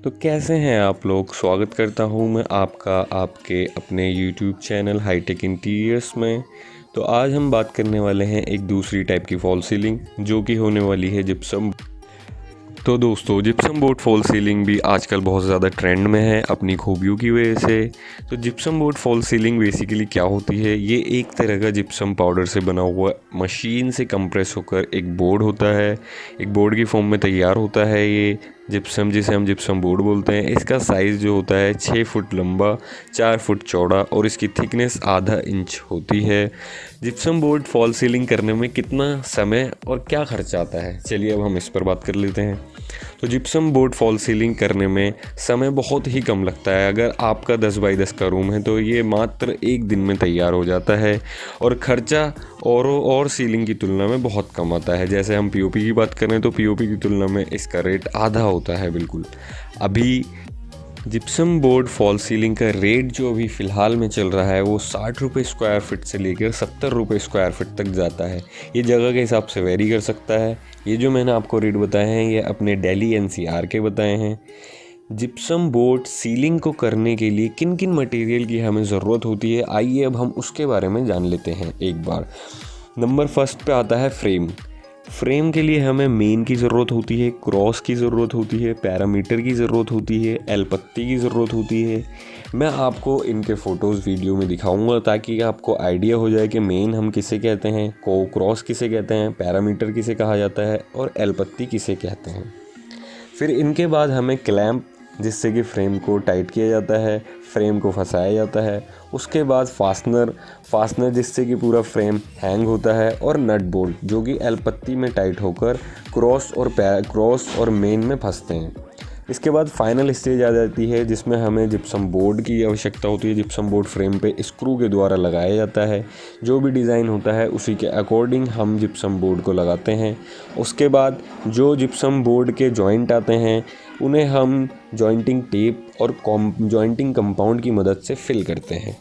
तो कैसे हैं आप लोग। स्वागत करता हूं मैं आपका आपके अपने YouTube चैनल हाईटेक इंटीरियर्स में। तो आज हम बात करने वाले हैं एक दूसरी टाइप की फॉल सीलिंग जो कि होने वाली है जिप्सम। तो दोस्तों, जिप्सम बोर्ड फॉल सीलिंग भी आजकल बहुत ज़्यादा ट्रेंड में है अपनी खूबियों की वजह से। तो gypsum board fall ceiling basically क्या होती है, ये एक तरह का जिप्सम पाउडर से बना हुआ मशीन से कंप्रेस होकर एक बोर्ड होता है, एक बोर्ड की फॉर्म में तैयार होता है ये जिप्सम, जिसे हम जिप्सम बोर्ड बोलते हैं। इसका साइज़ जो होता है 6 फुट लंबा, 4 फुट चौड़ा और इसकी थिकनेस आधा इंच होती है। जिप्सम बोर्ड फॉल सीलिंग करने में कितना समय और क्या खर्चा आता है, चलिए अब हम इस पर बात कर लेते हैं। तो जिप्सम बोर्ड फॉल सीलिंग करने में समय बहुत ही कम लगता है। अगर आपका 10 बाई 10 का रूम है तो ये मात्र एक दिन में तैयार हो जाता है और ख़र्चा और सीलिंग की तुलना में बहुत कम आता है। जैसे हम पीओपी की बात करें तो पीओपी की तुलना में इसका रेट आधा होता है बिल्कुल। अभी जिप्सम बोर्ड फॉल सीलिंग का रेट जो अभी फ़िलहाल में चल रहा है वो 60 रुपये स्क्वायर फिट से लेकर 70 रुपये स्क्वायर फिट तक जाता है। ये जगह के हिसाब से वेरी कर सकता है। ये जो मैंने आपको रेट बताए हैं ये अपने दिल्ली एनसीआर के बताए हैं। जिप्सम बोर्ड सीलिंग को करने के लिए किन किन मटेरियल की हमें ज़रूरत होती है, आइए अब हम उसके बारे में जान लेते हैं एक बार। नंबर फर्स्ट पे आता है फ्रेम। फ्रेम के लिए हमें मेन की ज़रूरत होती है, क्रॉस की ज़रूरत होती है, पैरामीटर की ज़रूरत होती है, एल पत्ती की ज़रूरत होती है। मैं आपको इनके फ़ोटोज़ वीडियो में दिखाऊंगा ताकि आपको आइडिया हो जाए कि मेन हम किसे कहते हैं, क्रॉस किसे कहते हैं, पैरामीटर किसे कहा जाता है और एल पत्ती किसे कहते हैं। फिर इनके बाद हमें क्लैंप, जिससे कि फ्रेम को टाइट किया जाता है, फ्रेम को फंसाया जाता है। उसके बाद फास्टनर जिससे कि पूरा फ्रेम हैंग होता है, और नट बोल्ट जो कि एल पत्ती में टाइट होकर क्रॉस और मेन में फंसते हैं। इसके बाद फाइनल स्टेज आ जाती है जिसमें हमें जिप्सम बोर्ड की आवश्यकता होती है। जिप्सम बोर्ड फ्रेम पे स्क्रू के द्वारा लगाया जाता है। जो भी डिज़ाइन होता है उसी के अकॉर्डिंग हम जिप्सम बोर्ड को लगाते हैं। उसके बाद जो जिप्सम बोर्ड के जॉइंट आते हैं उन्हें हम जॉइंटिंग टेप और जॉइंटिंग कंपाउंड की मदद से फिल करते हैं।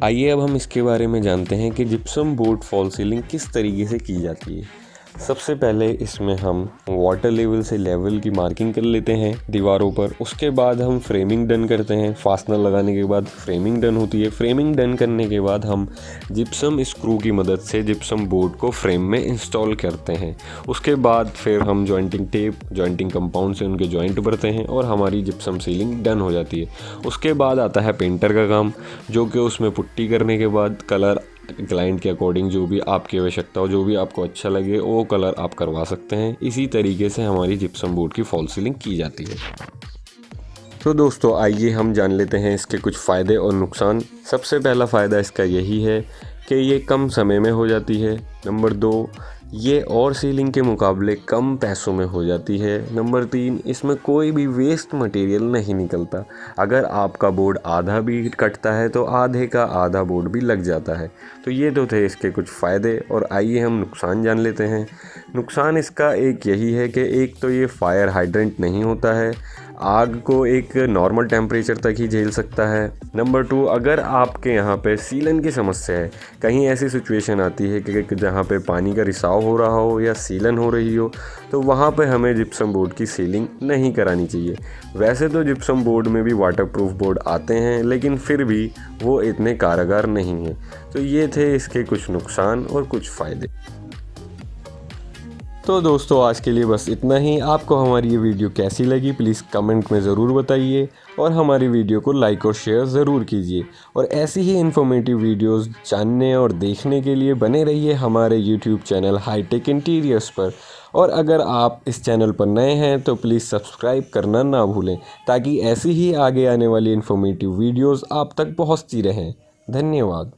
आइए अब हम इसके बारे में जानते हैं कि जिप्सम बोर्ड फॉल सीलिंग किस तरीके से की जाती है। सबसे पहले इसमें हम वाटर लेवल से लेवल की मार्किंग कर लेते हैं दीवारों पर। उसके बाद हम फ्रेमिंग डन करते हैं। फास्टनर लगाने के बाद फ्रेमिंग डन होती है। फ्रेमिंग डन करने के बाद हम जिप्सम स्क्रू की मदद से जिप्सम बोर्ड को फ्रेम में इंस्टॉल करते हैं। उसके बाद फिर हम जॉइंटिंग टेप, जॉइंटिंग कंपाउंड से उनके जॉइंट भरते हैं और हमारी जिप्सम सीलिंग डन हो जाती है। उसके बाद आता है पेंटर का काम, जो कि उसमें पुट्टी करने के बाद कलर क्लाइंट के अकॉर्डिंग जो भी आपकी आवश्यकता हो, जो भी आपको अच्छा लगे वो कलर आप करवा सकते हैं। इसी तरीके से हमारी जिप्सम बोर्ड की फॉल सीलिंग की जाती है। तो दोस्तों, आइए हम जान लेते हैं इसके कुछ फ़ायदे और नुकसान। सबसे पहला फ़ायदा इसका यही है कि ये कम समय में हो जाती है। नंबर 2, ये और सीलिंग के मुकाबले कम पैसों में हो जाती है। नंबर 3, इसमें कोई भी वेस्ट मटेरियल नहीं निकलता। अगर आपका बोर्ड आधा भी कटता है तो आधे का आधा बोर्ड भी लग जाता है। तो ये तो थे इसके कुछ फ़ायदे, और आइए हम नुकसान जान लेते हैं। नुकसान इसका एक यही है कि एक तो ये फायर हाइड्रेंट नहीं होता है, आग को एक नॉर्मल टेम्परेचर तक ही झेल सकता है। नंबर 2, अगर आपके यहाँ पे सीलन की समस्या है, कहीं ऐसी सिचुएशन आती है कि जहाँ पे पानी का रिसाव हो रहा हो या सीलन हो रही हो, तो वहाँ पे हमें जिप्सम बोर्ड की सीलिंग नहीं करानी चाहिए। वैसे तो जिप्सम बोर्ड में भी वाटरप्रूफ बोर्ड आते हैं, लेकिन फिर भी वो इतने कारगर नहीं हैं। तो ये थे इसके कुछ नुकसान और कुछ फ़ायदे। तो दोस्तों, आज के लिए बस इतना ही। आपको हमारी ये वीडियो कैसी लगी प्लीज़ कमेंट में ज़रूर बताइए, और हमारी वीडियो को लाइक और शेयर ज़रूर कीजिए। और ऐसी ही इन्फॉर्मेटिव वीडियोस जानने और देखने के लिए बने रहिए हमारे यूट्यूब चैनल हाईटेक इंटीरियर्स पर। और अगर आप इस चैनल पर नए हैं तो प्लीज़ सब्सक्राइब करना ना भूलें, ताकि ऐसी ही आगे आने वाली इन्फॉर्मेटिव वीडियोज़ आप तक पहुँचती रहें। धन्यवाद।